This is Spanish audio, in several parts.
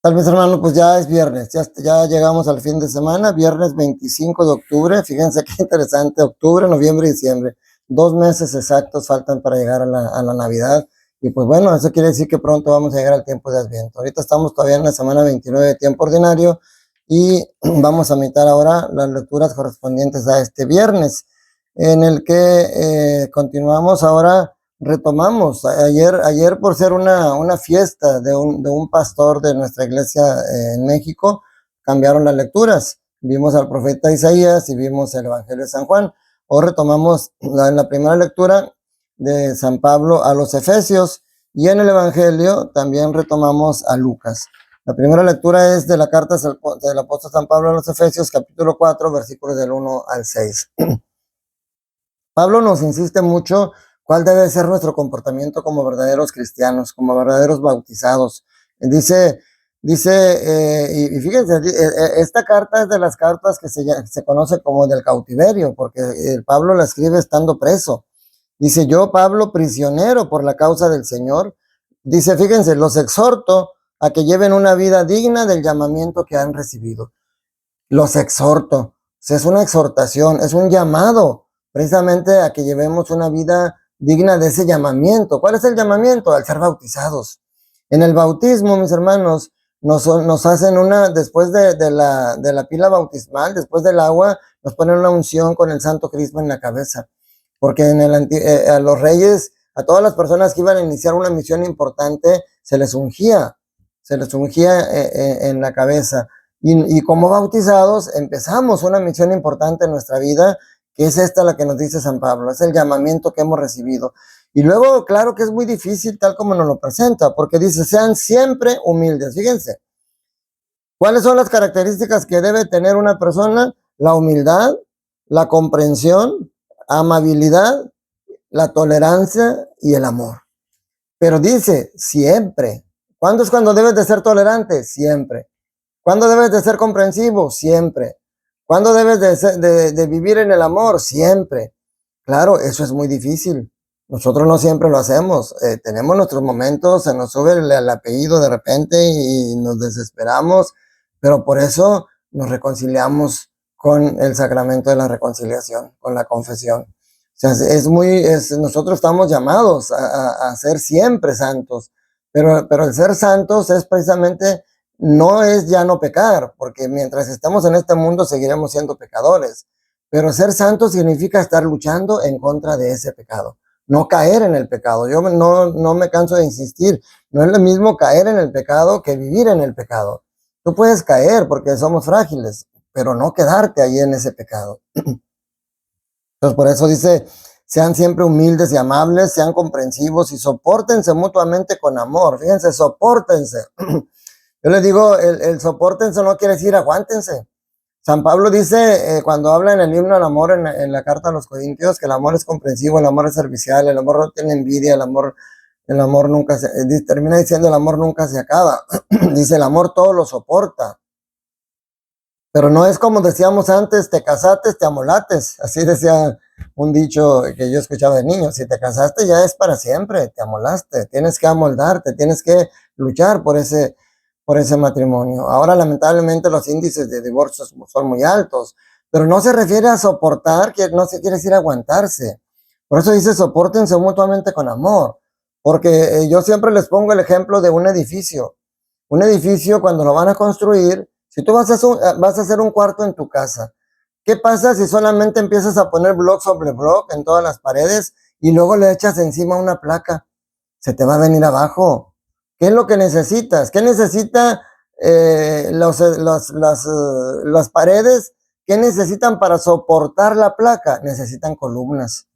Tal vez, hermano, pues ya es viernes, ya llegamos al fin de semana, viernes 25 de octubre, fíjense qué interesante, octubre, noviembre y diciembre, 2 meses exactos faltan para llegar a la Navidad, y pues bueno, eso quiere decir que pronto vamos a llegar al tiempo de Adviento. Ahorita estamos todavía en la semana 29 de tiempo ordinario, y vamos a meditar ahora las lecturas correspondientes a este viernes, en el que continuamos ahora. Retomamos, ayer por ser una fiesta de un pastor de nuestra iglesia en México, cambiaron las lecturas. Vimos al profeta Isaías y vimos el Evangelio de San Juan. Hoy retomamos en la primera lectura de San Pablo a los Efesios, y en el Evangelio también retomamos a Lucas. La primera lectura es de la carta del apóstol San Pablo a los Efesios, capítulo 4, versículos del 1 al 6. Pablo nos insiste mucho cuál debe ser nuestro comportamiento como verdaderos cristianos, como verdaderos bautizados. Dice, y fíjense, esta carta es de las cartas que se conoce como del cautiverio, porque Pablo la escribe estando preso. Dice: yo, Pablo, prisionero por la causa del Señor. Dice, fíjense, los exhorto a que lleven una vida digna del llamamiento que han recibido. Los exhorto. O sea, es una exhortación, es un llamado precisamente a que llevemos una vida digna de ese llamamiento. ¿Cuál es el llamamiento? Al ser bautizados. En el bautismo, mis hermanos, nos hacen después de la pila bautismal, después del agua, nos ponen una unción con el Santo Crisma en la cabeza. Porque a los reyes, a todas las personas que iban a iniciar una misión importante, se les ungía en la cabeza. Y como bautizados empezamos una misión importante en nuestra vida, que es esta la que nos dice San Pablo, es el llamamiento que hemos recibido. Y luego, claro que es muy difícil tal como nos lo presenta, porque dice: sean siempre humildes. Fíjense, ¿cuáles son las características que debe tener una persona? La humildad, la comprensión, amabilidad, la tolerancia y el amor. Pero dice siempre. ¿Cuándo es cuando debes de ser tolerante? Siempre. ¿Cuándo debes de ser comprensivo? Siempre. ¿Cuándo debes de vivir en el amor? Siempre. Claro, eso es muy difícil. Nosotros no siempre lo hacemos. Tenemos nuestros momentos, se nos sube el apellido de repente y nos desesperamos, pero por eso nos reconciliamos con el sacramento de la reconciliación, con la confesión. O sea, nosotros estamos llamados a ser siempre santos, pero el ser santos es precisamente, no es ya no pecar, porque mientras estemos en este mundo seguiremos siendo pecadores, pero ser santo significa estar luchando en contra de ese pecado, no caer en el pecado. Yo no me canso de insistir, no es lo mismo caer en el pecado que vivir en el pecado. Tú puedes caer porque somos frágiles, pero no quedarte ahí en ese pecado. Entonces, por eso dice: sean siempre humildes y amables, sean comprensivos y sopórtense mutuamente con amor. Fíjense, sopórtense. Yo les digo, el sopórtense no quiere decir aguántense. San Pablo dice, cuando habla en el himno al amor, en la carta a los Corintios, que el amor es comprensivo, el amor es servicial, el amor no tiene envidia, el amor nunca termina diciendo: el amor nunca se acaba. Dice: el amor todo lo soporta. Pero no es como decíamos antes: te casaste, te amolates. Así decía un dicho que yo escuchaba de niño: si te casaste ya es para siempre, te amolaste, tienes que amoldarte, tienes que luchar por ese matrimonio. Ahora, lamentablemente, los índices de divorcios son muy altos, pero no se refiere a soportar, que no se quiere decir aguantarse. Por eso dice: sopórtense mutuamente con amor, porque yo siempre les pongo el ejemplo de un edificio. Un edificio, cuando lo van a construir, si tú vas a hacer un cuarto en tu casa, ¿qué pasa si solamente empiezas a poner block sobre block en todas las paredes y luego le echas encima una placa? Se te va a venir abajo. ¿Qué es lo que necesitas? ¿Qué necesita las paredes? ¿Qué necesitan para soportar la placa? Necesitan columnas.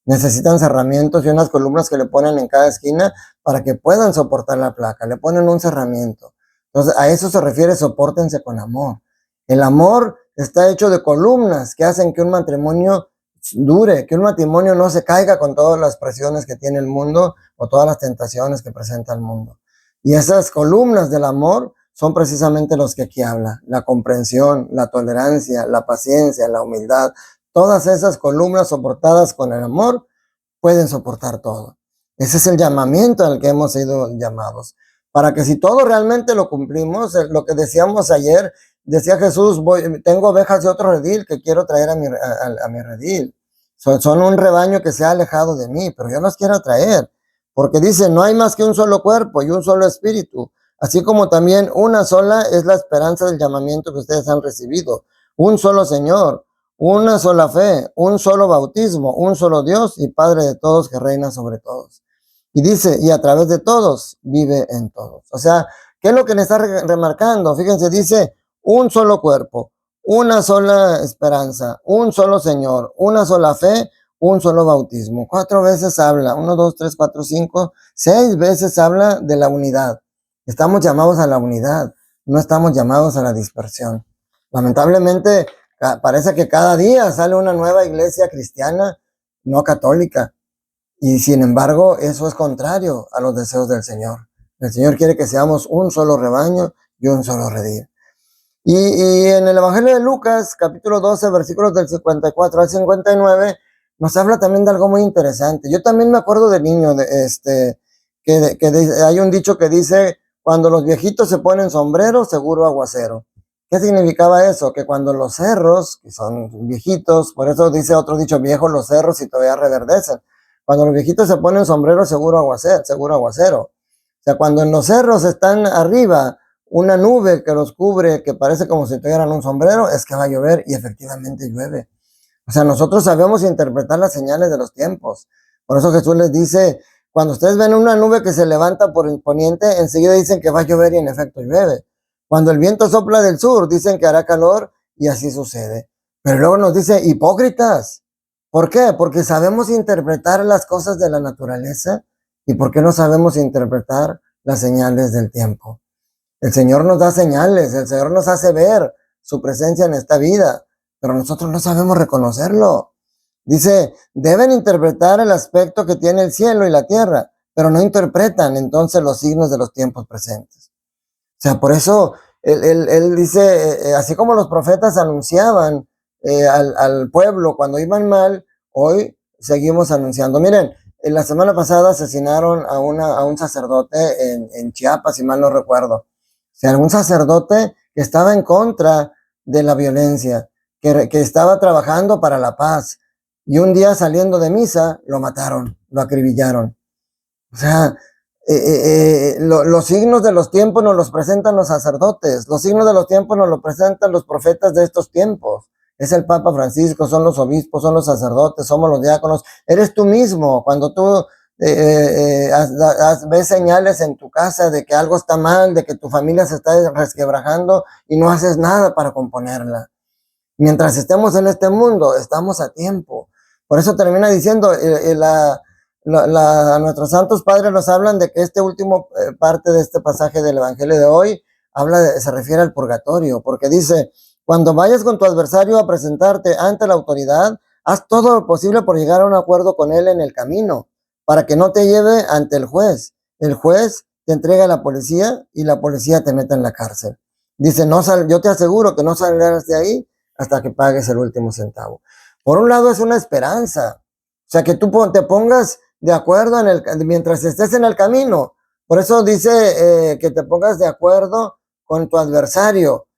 Necesitan cerramientos y unas columnas que le ponen en cada esquina para que puedan soportar la placa. Le ponen un cerramiento. Entonces, a eso se refiere: sopórtense con amor. El amor está hecho de columnas que hacen que un matrimonio dure, que un matrimonio no se caiga con todas las presiones que tiene el mundo o todas las tentaciones que presenta el mundo. Y esas columnas del amor son precisamente los que aquí habla: la comprensión, la tolerancia, la paciencia, la humildad. Todas esas columnas soportadas con el amor pueden soportar todo. Ese es el llamamiento al que hemos sido llamados. para que si todo realmente lo cumplimos, lo que decíamos ayer, decía Jesús, tengo ovejas de otro redil que quiero traer a mi redil. Son un rebaño que se ha alejado de mí, pero yo los quiero traer, porque dice, no hay más que un solo cuerpo y un solo espíritu, así como también una sola es la esperanza del llamamiento que ustedes han recibido, un solo Señor, una sola fe, un solo bautismo, un solo Dios y Padre de todos que reina sobre todos. Y dice, y a través de todos, vive en todos. O sea, ¿qué es lo que le está remarcando? Fíjense, dice, un solo cuerpo, una sola esperanza, un solo Señor, una sola fe, un solo bautismo. 4 veces habla, 1, 2, 3, 4, 5, 6 veces habla de la unidad. Estamos llamados a la unidad, no estamos llamados a la dispersión. Lamentablemente, parece que cada día sale una nueva iglesia cristiana, no católica. Y sin embargo, eso es contrario a los deseos del Señor. El Señor quiere que seamos un solo rebaño y un solo redil. Y en el Evangelio de Lucas, capítulo 12, versículos del 54 al 59, nos habla también de algo muy interesante. Yo también me acuerdo de niño, hay un dicho que dice, cuando los viejitos se ponen sombrero, seguro aguacero. ¿Qué significaba eso? Que cuando los cerros, que son viejitos, por eso dice otro dicho, viejos los cerros y todavía reverdecen. Cuando los viejitos se ponen sombrero, seguro aguacero. O sea, cuando en los cerros están arriba una nube que los cubre, que parece como si tuvieran un sombrero, es que va a llover y efectivamente llueve. O sea, nosotros sabemos interpretar las señales de los tiempos. Por eso Jesús les dice, cuando ustedes ven una nube que se levanta por el poniente, enseguida dicen que va a llover y en efecto llueve. Cuando el viento sopla del sur, dicen que hará calor y así sucede. Pero luego nos dice, hipócritas. ¿Por qué? Porque sabemos interpretar las cosas de la naturaleza y porque no sabemos interpretar las señales del tiempo. El Señor nos da señales, el Señor nos hace ver su presencia en esta vida, pero nosotros no sabemos reconocerlo. Dice, deben interpretar el aspecto que tiene el cielo y la tierra, pero no interpretan entonces los signos de los tiempos presentes. O sea, por eso él dice, así como los profetas anunciaban al pueblo cuando iban mal, hoy seguimos anunciando. Miren, la semana pasada asesinaron a un sacerdote en Chiapas, si mal no recuerdo. O sea, un sacerdote que estaba en contra de la violencia, que estaba trabajando para la paz. Y un día saliendo de misa, lo mataron, lo acribillaron. O sea, los signos de los tiempos nos los presentan los sacerdotes, los signos de los tiempos nos los presentan los profetas de estos tiempos. Es el Papa Francisco, son los obispos, son los sacerdotes, somos los diáconos. Eres tú mismo, cuando tú ves señales en tu casa de que algo está mal, de que tu familia se está resquebrajando y no haces nada para componerla. Mientras estemos en este mundo, estamos a tiempo. Por eso termina diciendo, nuestros santos padres nos hablan de que este último parte de este pasaje del Evangelio de hoy se refiere al purgatorio, porque dice, cuando vayas con tu adversario a presentarte ante la autoridad, haz todo lo posible por llegar a un acuerdo con él en el camino, para que no te lleve ante el juez. El juez te entrega a la policía y la policía te mete en la cárcel. Dice, yo te aseguro que no saldrás de ahí hasta que pagues el último centavo. Por un lado es una esperanza, o sea, que tú te pongas de acuerdo mientras estés en el camino. Por eso dice que te pongas de acuerdo con tu adversario.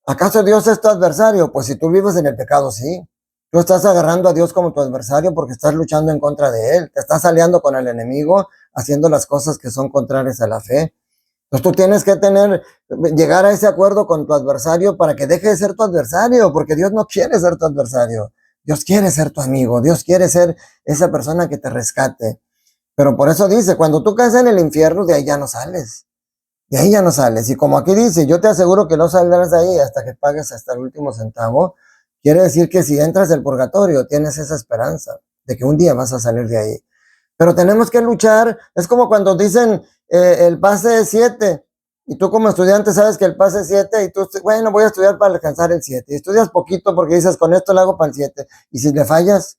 ¿Acaso Dios es tu adversario? Pues si tú vives en el pecado, sí. Tú estás agarrando a Dios como tu adversario porque estás luchando en contra de Él. Te estás aliando con el enemigo, haciendo las cosas que son contrarias a la fe. Entonces tú tienes que llegar a ese acuerdo con tu adversario para que deje de ser tu adversario, porque Dios no quiere ser tu adversario. Dios quiere ser tu amigo, Dios quiere ser esa persona que te rescate. Pero por eso dice, cuando tú caes en el infierno, de ahí ya no sales. De ahí ya no sales. Y como aquí dice, yo te aseguro que no saldrás de ahí hasta que pagues hasta el último centavo. Quiere decir que si entras al purgatorio, tienes esa esperanza de que un día vas a salir de ahí. Pero tenemos que luchar. Es como cuando dicen el pase 7. Y tú como estudiante sabes que el pase es 7 y tú, bueno, voy a estudiar para alcanzar el 7. Y estudias poquito porque dices, con esto lo hago para el 7. Y si le fallas,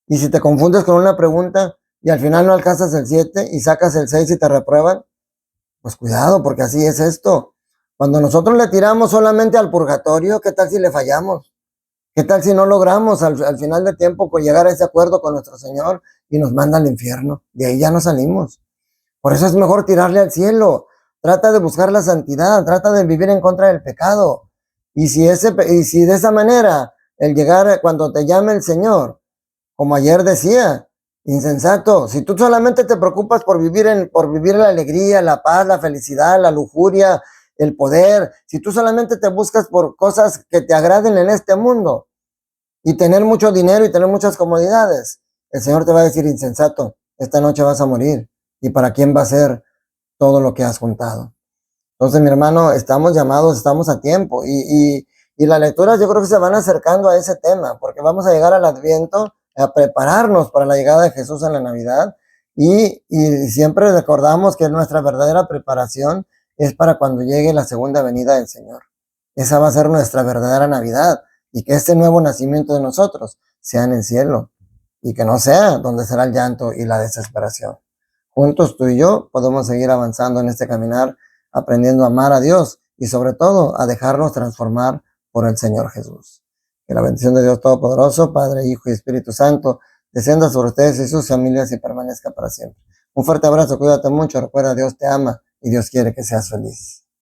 y si te confundes con una pregunta y al final no alcanzas el 7 y sacas el 6 y te reprueban, pues cuidado, porque así es esto. Cuando nosotros le tiramos solamente al purgatorio, ¿qué tal si le fallamos? ¿Qué tal si no logramos al final de tiempo llegar a ese acuerdo con nuestro Señor y nos manda al infierno? De ahí ya no salimos. Por eso es mejor tirarle al cielo, trata de buscar la santidad, trata de vivir en contra del pecado. Y si de esa manera, el llegar cuando te llame el Señor, como ayer decía, insensato, si tú solamente te preocupas por vivir la alegría, la paz, la felicidad, la lujuria, el poder, si tú solamente te buscas por cosas que te agraden en este mundo y tener mucho dinero y tener muchas comodidades, el Señor te va a decir, insensato, esta noche vas a morir. ¿Y para quién va a ser todo lo que has juntado? Entonces, mi hermano, estamos llamados, estamos a tiempo y las lecturas yo creo que se van acercando a ese tema, porque vamos a llegar al Adviento, a prepararnos para la llegada de Jesús en la Navidad y siempre recordamos que nuestra verdadera preparación es para cuando llegue la segunda venida del Señor. Esa va a ser nuestra verdadera Navidad y que este nuevo nacimiento de nosotros sea en el cielo y que no sea donde será el llanto y la desesperación. Juntos tú y yo podemos seguir avanzando en este caminar, aprendiendo a amar a Dios y sobre todo a dejarnos transformar por el Señor Jesús. Que la bendición de Dios Todopoderoso, Padre, Hijo y Espíritu Santo, descienda sobre ustedes y sus familias y permanezca para siempre. Un fuerte abrazo, cuídate mucho, recuerda, Dios te ama y Dios quiere que seas feliz.